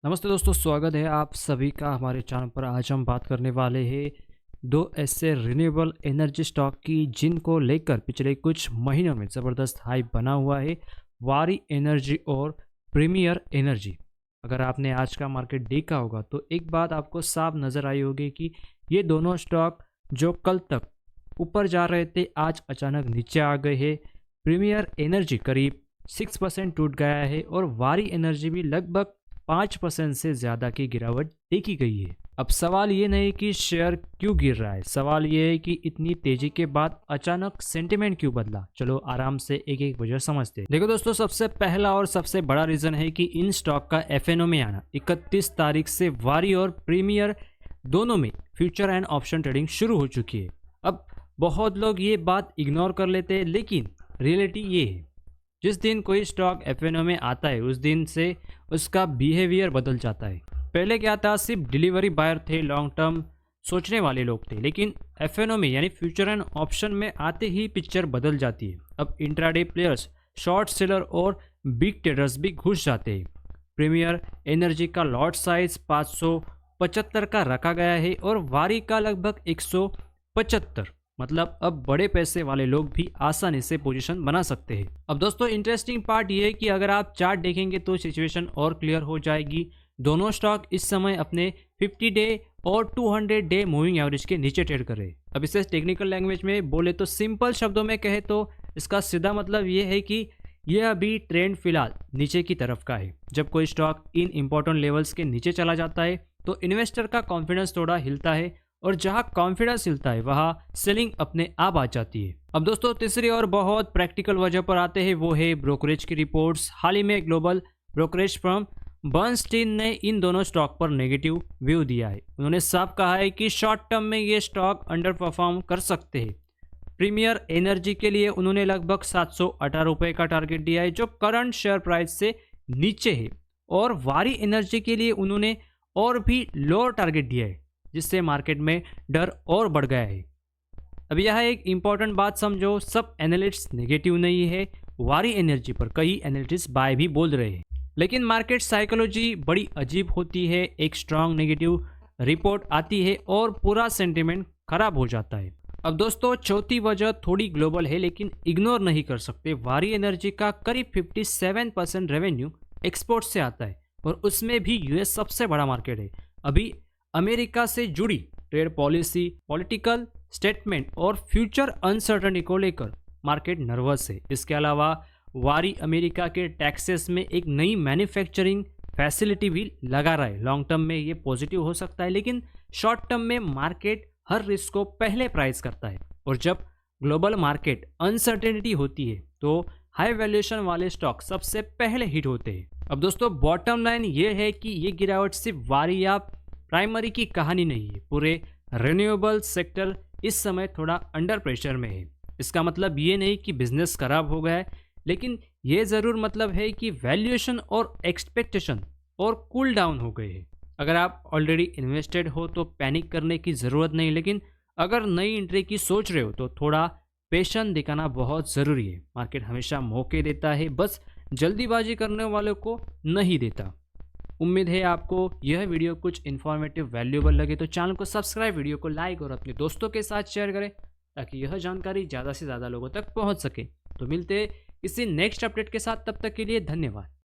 नमस्ते दोस्तों, स्वागत है आप सभी का हमारे चैनल पर। आज हम बात करने वाले हैं दो ऐसे रिन्यूएबल एनर्जी स्टॉक की जिनको लेकर पिछले कुछ महीनों में ज़बरदस्त हाइप बना हुआ है, वारी एनर्जी और प्रीमियर एनर्जी। अगर आपने आज का मार्केट देखा होगा तो एक बात आपको साफ नज़र आई होगी कि ये दोनों स्टॉक जो कल तक ऊपर जा रहे थे आज अचानक नीचे आ गए हैं। प्रीमियर एनर्जी करीब 6% टूट गया है और वारी एनर्जी भी लगभग 5% से ज़्यादा की गिरावट देखी गई है। अब सवाल ये नहीं कि शेयर क्यों गिर रहा है, सवाल ये है कि इतनी तेजी के बाद अचानक सेंटिमेंट क्यों बदला। चलो आराम से एक एक वजह समझते हैं। देखो दोस्तों, सबसे पहला और सबसे बड़ा रीज़न है कि इन स्टॉक का एफएनओ में आना। 31 तारीख से वारी और प्रीमियर दोनों में फ्यूचर एंड ऑप्शन ट्रेडिंग शुरू हो चुकी है। अब बहुत लोग ये बात इग्नोर कर लेते हैं, लेकिन रियलिटी ये है जिस दिन कोई स्टॉक एफएनओ में आता है उस दिन से उसका बिहेवियर बदल जाता है। पहले क्या था, सिर्फ डिलीवरी बायर थे, लॉन्ग टर्म सोचने वाले लोग थे, लेकिन एफएनओ में यानी फ्यूचर एंड ऑप्शन में आते ही पिक्चर बदल जाती है। अब इंट्राडे प्लेयर्स, शॉर्ट सेलर और बिग ट्रेडर्स भी घुस जाते हैं। प्रीमियर एनर्जी का लॉट साइज 575 का रखा गया है और वारी का लगभग 175। मतलब अब बड़े पैसे वाले लोग भी आसानी से पोजीशन बना सकते हैं। अब दोस्तों, इंटरेस्टिंग पार्ट ये है कि अगर आप चार्ट देखेंगे तो सिचुएशन और क्लियर हो जाएगी। दोनों स्टॉक इस समय अपने 50 डे और 200 डे मूविंग एवरेज के नीचे ट्रेड कर रहे हैं। अब इसे टेक्निकल लैंग्वेज में बोले तो, सिंपल शब्दों में कहे तो इसका सीधा मतलब ये है कि यह अभी ट्रेंड फिलहाल नीचे की तरफ का है। जब कोई स्टॉक इन इंपॉर्टेंट लेवल्स के नीचे चला जाता है तो इन्वेस्टर का कॉन्फिडेंस थोड़ा हिलता है और जहां कॉन्फिडेंस हिलता है वहां सेलिंग अपने आप आ जाती है। अब दोस्तों, तीसरी और बहुत प्रैक्टिकल वजह पर आते हैं, वो है ब्रोकरेज की रिपोर्ट्स। हाल ही में ग्लोबल ब्रोकरेज फर्म बर्नस्टीन ने इन दोनों स्टॉक पर नेगेटिव व्यू दिया है। उन्होंने साफ कहा है कि शॉर्ट टर्म में ये स्टॉक अंडर परफॉर्म कर सकते हैं। प्रीमियर एनर्जी के लिए उन्होंने लगभग 718 रुपये का टारगेट दिया है, जो करंट शेयर प्राइस से नीचे है, और वारी एनर्जी के लिए उन्होंने और भी लोअर टारगेट दिया है, जिससे मार्केट में डर और बढ़ गया है। अब यह एक इंपॉर्टेंट बात समझो, सब एनालिस्ट्स नेगेटिव नहीं है। वारी एनर्जी पर कई एनालिस्ट्स बाय भी बोल रहे हैं, लेकिन मार्केट साइकोलॉजी बड़ी अजीब होती है। एक स्ट्रांग नेगेटिव रिपोर्ट आती है और पूरा सेंटिमेंट खराब हो जाता है। अब दोस्तों, चौथी वजह थोड़ी ग्लोबल है, लेकिन इग्नोर नहीं कर सकते। वारी एनर्जी का करीब 57% रेवेन्यू एक्सपोर्ट से आता है और उसमें भी यूएस सबसे बड़ा मार्केट है। अभी अमेरिका से जुड़ी ट्रेड पॉलिसी, पॉलिटिकल स्टेटमेंट और फ्यूचर अनसर्टनिटी को लेकर मार्केट नर्वस है। इसके अलावा वारी अमेरिका के टैक्सेस में एक नई मैन्युफैक्चरिंग फैसिलिटी भी लगा रहा है। लॉन्ग टर्म में ये पॉजिटिव हो सकता है, लेकिन शॉर्ट टर्म में मार्केट हर रिस्क को पहले प्राइस करता है, और जब ग्लोबल मार्केट अनसर्टेनिटी होती है तो हाई वैल्यूएशन वाले स्टॉक सबसे पहले हिट होते हैं। अब दोस्तों, बॉटम लाइन ये है कि ये गिरावट सिर्फ वारी या प्राइमरी की कहानी नहीं है, पूरे रिन्यूएबल सेक्टर इस समय थोड़ा अंडर प्रेशर में है। इसका मतलब ये नहीं कि बिजनेस खराब हो गया है, लेकिन ये ज़रूर मतलब है कि वैल्यूएशन और एक्सपेक्टेशन और कूल डाउन हो गए हैं। अगर आप ऑलरेडी इन्वेस्टेड हो तो पैनिक करने की ज़रूरत नहीं, लेकिन अगर नई एंट्री की सोच रहे हो तो थोड़ा पेशेंस दिखाना बहुत ज़रूरी है। मार्केट हमेशा मौके देता है, बस जल्दीबाजी करने वालों को नहीं देता। उम्मीद है आपको यह वीडियो कुछ इन्फॉर्मेटिव, वैल्यूएबल लगे तो चैनल को सब्सक्राइब, वीडियो को लाइक और अपने दोस्तों के साथ शेयर करें ताकि यह जानकारी ज़्यादा से ज़्यादा लोगों तक पहुंच सके। तो मिलते हैं किसी नेक्स्ट अपडेट के साथ, तब तक के लिए धन्यवाद।